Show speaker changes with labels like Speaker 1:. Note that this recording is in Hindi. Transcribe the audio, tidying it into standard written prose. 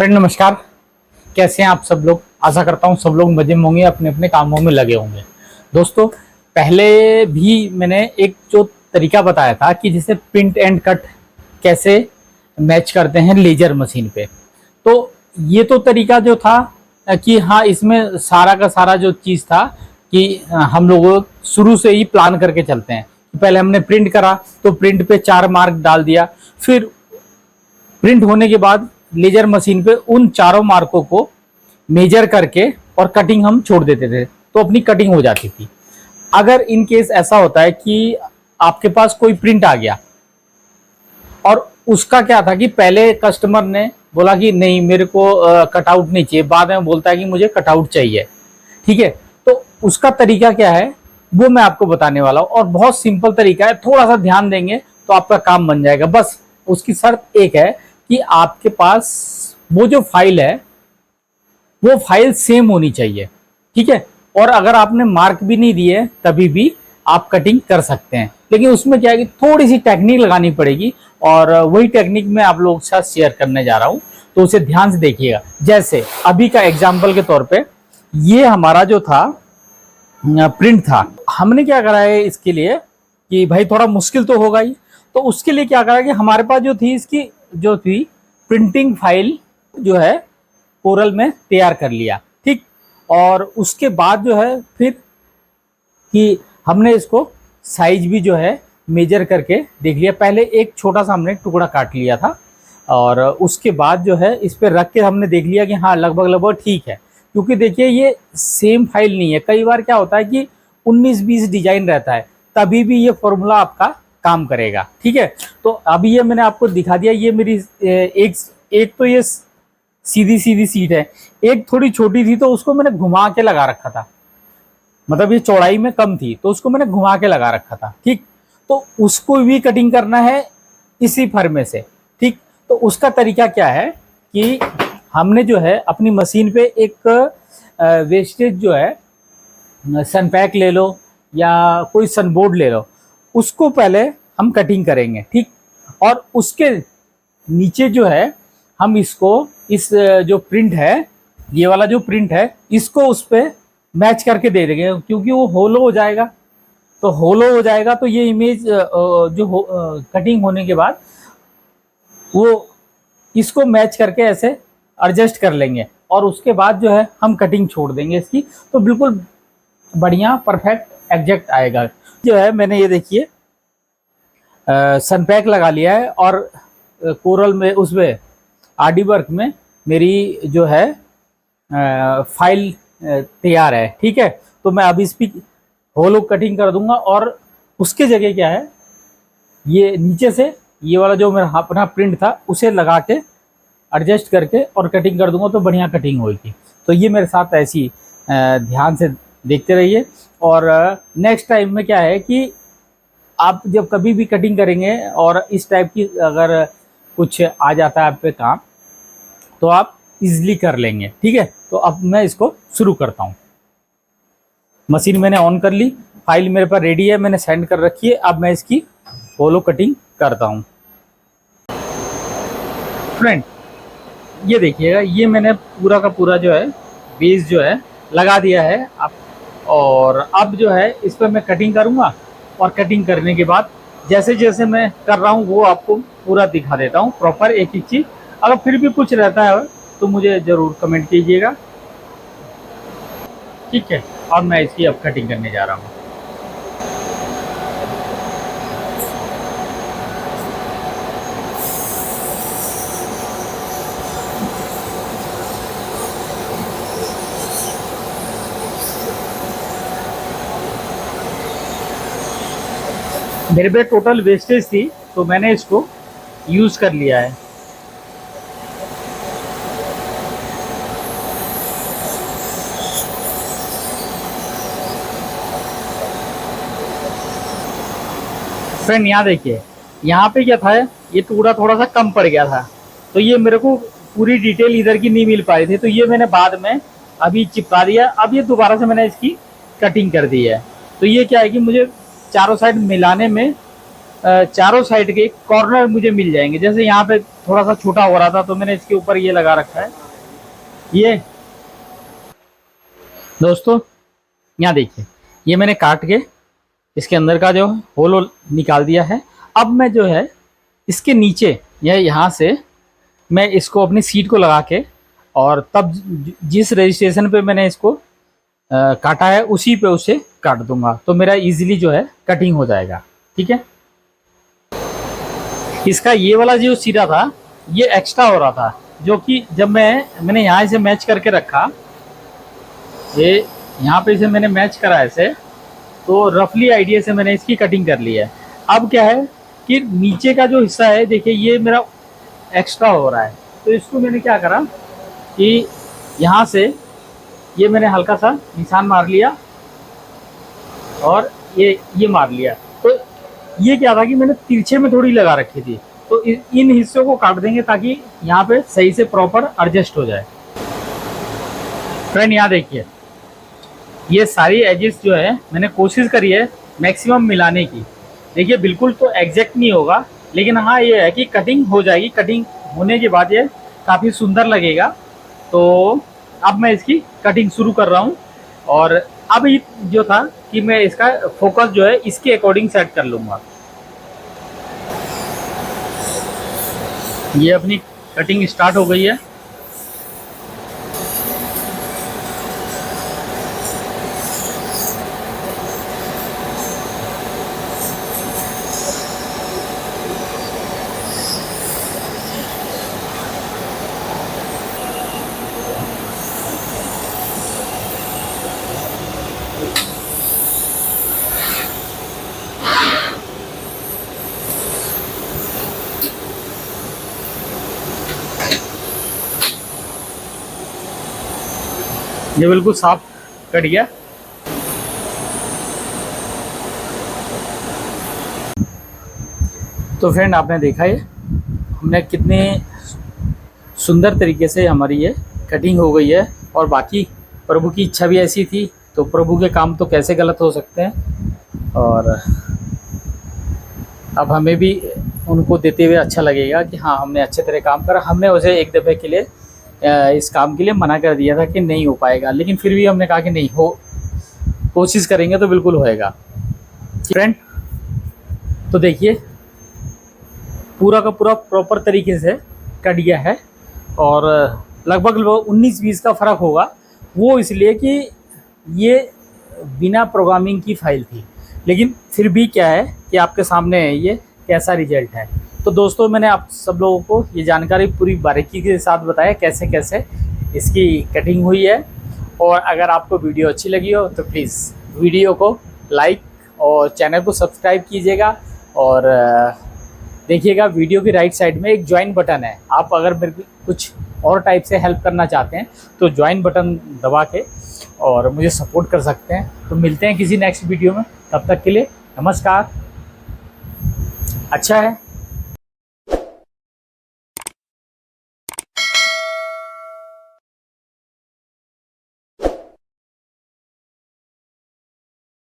Speaker 1: फ्रेंड नमस्कार। कैसे हैं आप सब लोग। आशा करता हूं सब लोग मजे में होंगे, अपने अपने कामों में लगे होंगे। दोस्तों, पहले भी मैंने एक जो तरीका बताया था कि जैसे प्रिंट एंड कट कैसे मैच करते हैं लेजर मशीन पे। तो ये तो तरीका जो था कि हाँ, इसमें सारा का सारा जो चीज़ था कि हम लोग शुरू से ही प्लान करके चलते हैं। पहले हमने प्रिंट करा तो प्रिंट पे 4 मार्क डाल दिया, फिर प्रिंट होने के बाद लेजर मशीन पे उन चारों मार्कों को मेजर करके और कटिंग हम छोड़ देते थे, तो अपनी कटिंग हो जाती थी। अगर इन केस ऐसा होता है कि आपके पास कोई प्रिंट आ गया और उसका क्या था कि पहले कस्टमर ने बोला कि नहीं मेरे को कटआउट नहीं चाहिए, बाद में बोलता है कि मुझे कटआउट चाहिए, ठीक है। तो उसका तरीका क्या है वो मैं आपको बताने वाला हूँ, और बहुत सिंपल तरीका है। थोड़ा सा ध्यान देंगे तो आपका काम बन जाएगा। बस उसकी शर्त एक है कि आपके पास वो जो फाइल है वो फाइल सेम होनी चाहिए, ठीक है। और अगर आपने मार्क भी नहीं दिए तभी भी आप कटिंग कर सकते हैं, लेकिन उसमें क्या है कि थोड़ी सी टेक्निक लगानी पड़ेगी, और वही टेक्निक मैं आप लोगों के साथ शेयर करने जा रहा हूं, तो उसे ध्यान से देखिएगा। जैसे अभी का एग्जाम्पल के तौर पे ये हमारा जो था प्रिंट था, हमने क्या करा है इसके लिए कि भाई थोड़ा मुश्किल तो होगा ही, तो उसके लिए क्या करा कि हमारे पास जो थी इसकी जो थी प्रिंटिंग फाइल जो है कोरल में तैयार कर लिया, ठीक। और उसके बाद जो है फिर कि हमने इसको साइज भी जो है मेजर करके देख लिया। पहले एक छोटा सा हमने टुकड़ा काट लिया था, और उसके बाद जो है इस पर रख के हमने देख लिया कि हाँ लगभग लगभग ठीक है। क्योंकि देखिए ये सेम फाइल नहीं है, कई बार क्या होता है कि 19-20 डिजाइन रहता है, तभी भी ये फॉर्मूला आपका काम करेगा, ठीक है। तो अभी ये मैंने आपको दिखा दिया, ये मेरी एक तो ये सीधी सीधी सीट है, एक थोड़ी छोटी थी तो उसको मैंने घुमा के लगा रखा था, मतलब ये चौड़ाई में कम थी तो उसको मैंने घुमा के लगा रखा था, ठीक। तो उसको भी कटिंग करना है इसी फर्मे से, ठीक। तो उसका तरीका क्या है कि हमने जो है अपनी मशीन पे एक वेस्टेज जो है सनपैक ले लो या कोई सनबोर्ड ले लो, उसको पहले हम कटिंग करेंगे, ठीक। और उसके नीचे जो है हम इसको इस जो प्रिंट है, ये वाला जो प्रिंट है, इसको उस पर मैच करके दे देंगे, क्योंकि वो होलो हो जाएगा। तो होलो हो जाएगा तो ये इमेज जो कटिंग होने के बाद वो इसको मैच करके ऐसे एडजस्ट कर लेंगे, और उसके बाद जो है हम कटिंग छोड़ देंगे इसकी, तो बिल्कुल बढ़िया परफेक्ट एग्जैक्ट आएगा। जो है मैंने ये देखिए सनपैक लगा लिया है, और कोरल में उसमें आरडी वर्क में मेरी जो है फाइल तैयार है, ठीक है। तो मैं अभी इस पर होलो कटिंग कर दूंगा, और उसके जगह क्या है ये नीचे से ये वाला जो मेरा अपना प्रिंट था उसे लगा के एडजस्ट करके और कटिंग कर दूंगा, तो बढ़िया कटिंग होगी। तो ये मेरे साथ ऐसी ध्यान से देखते रहिए। और नेक्स्ट टाइम में क्या है कि आप जब कभी भी कटिंग करेंगे और इस टाइप की अगर कुछ आ जाता है आप पे काम, तो आप इजीली कर लेंगे, ठीक है। तो अब मैं इसको शुरू करता हूँ। मशीन मैंने ऑन कर ली, फाइल मेरे पास रेडी है, मैंने सेंड कर रखी है। अब मैं इसकी होलो कटिंग करता हूँ। फ्रेंड ये देखिएगा, ये मैंने पूरा का पूरा जो है बेस जो है लगा दिया है अब, और अब जो है इस पर मैं कटिंग करूँगा, और कटिंग करने के बाद जैसे जैसे मैं कर रहा हूँ वो आपको पूरा दिखा देता हूँ प्रॉपर एक एक चीज़। अगर फिर भी कुछ रहता है तो मुझे ज़रूर कमेंट कीजिएगा, ठीक है। और मैं इसकी अब कटिंग करने जा रहा हूँ। मेरे पे टोटल वेस्टेज थी तो मैंने इसको यूज़ कर लिया है। फ्रेंड यहाँ देखिए, यहाँ पे क्या था, ये टुकड़ा थोड़ा सा कम पड़ गया था, तो ये मेरे को पूरी डिटेल इधर की नहीं मिल पाई थी, तो ये मैंने बाद में अभी चिपका दिया। अब ये दोबारा से मैंने इसकी कटिंग कर दी है। तो ये क्या है कि मुझे चारों साइड मिलाने में चारों साइड के कॉर्नर मुझे मिल जाएंगे। जैसे यहाँ पे थोड़ा सा छोटा हो रहा था तो मैंने इसके ऊपर ये लगा रखा है। ये दोस्तों यहाँ देखिए, ये मैंने काट के इसके अंदर का जो होल निकाल दिया है। अब मैं जो है इसके नीचे या यहाँ से मैं इसको अपनी सीट को लगा के, और तब जिस रजिस्ट्रेशन पे मैंने इसको काटा है उसी पे उसे काट दूंगा, तो मेरा इजीली जो है कटिंग हो जाएगा। ठीक है, इसका ये वाला जो सिरा था ये एक्स्ट्रा हो रहा था, जो कि जब मैंने यहाँ से मैच करके रखा, ये यहाँ पे इसे मैंने मैच करा ऐसे, तो रफली आइडिया से मैंने इसकी कटिंग कर ली है। अब क्या है कि नीचे का जो हिस्सा है देखिए ये मेरा एक्स्ट्रा हो रहा है, तो इसको मैंने क्या करा कि यहाँ से ये मैंने हल्का सा निशान मार लिया और ये मार लिया। तो ये क्या था कि मैंने तिरछे में थोड़ी लगा रखी थी, तो इन हिस्सों को काट देंगे ताकि यहाँ पे सही से प्रॉपर एडजस्ट हो जाए। फ्रेंड यहाँ देखिए, ये सारी एजेस जो है मैंने कोशिश करी है मैक्सिमम मिलाने की। देखिए बिल्कुल तो एग्जैक्ट नहीं होगा, लेकिन हाँ ये है कि कटिंग हो जाएगी। कटिंग होने के बाद ये काफ़ी सुंदर लगेगा। तो अब मैं इसकी कटिंग शुरू कर रहा हूँ, और अब जो था कि मैं इसका फोकस जो है इसके अकॉर्डिंग सेट कर लूँगा। ये अपनी कटिंग स्टार्ट हो गई है। ये बिल्कुल साफ कट गया। तो फ्रेंड आपने देखा ये हमने कितने सुंदर तरीके से हमारी ये कटिंग हो गई है, और बाकी प्रभु की इच्छा भी ऐसी थी, तो प्रभु के काम तो कैसे गलत हो सकते हैं। और अब हमें भी उनको देते हुए अच्छा लगेगा कि हाँ हमने अच्छे तरह काम करा। हमने उसे एक दफ़े के लिए इस काम के लिए मना कर दिया था कि नहीं हो पाएगा, लेकिन फिर भी हमने कहा कि नहीं हो, कोशिश करेंगे तो बिल्कुल होएगा। फ्रेंड तो देखिए पूरा का पूरा प्रॉपर तरीके से कट गया है, और लगभग 19-20 का फ़र्क होगा। वो इसलिए कि ये बिना प्रोग्रामिंग की फाइल थी, लेकिन फिर भी क्या है कि आपके सामने है ये कैसा रिजल्ट है। तो दोस्तों मैंने आप सब लोगों को ये जानकारी पूरी बारीकी के साथ बताया कैसे कैसे इसकी कटिंग हुई है। और अगर आपको वीडियो अच्छी लगी हो तो प्लीज़ वीडियो को लाइक और चैनल को सब्सक्राइब कीजिएगा। और देखिएगा वीडियो की राइट साइड में एक ज्वाइन बटन है। आप अगर मेरे को कुछ और टाइप से हेल्प करना चाहते हैं तो ज्वाइन बटन दबा के और मुझे सपोर्ट कर सकते हैं। तो मिलते हैं किसी नेक्स्ट वीडियो में, तब तक के लिए नमस्कार। अच्छा है।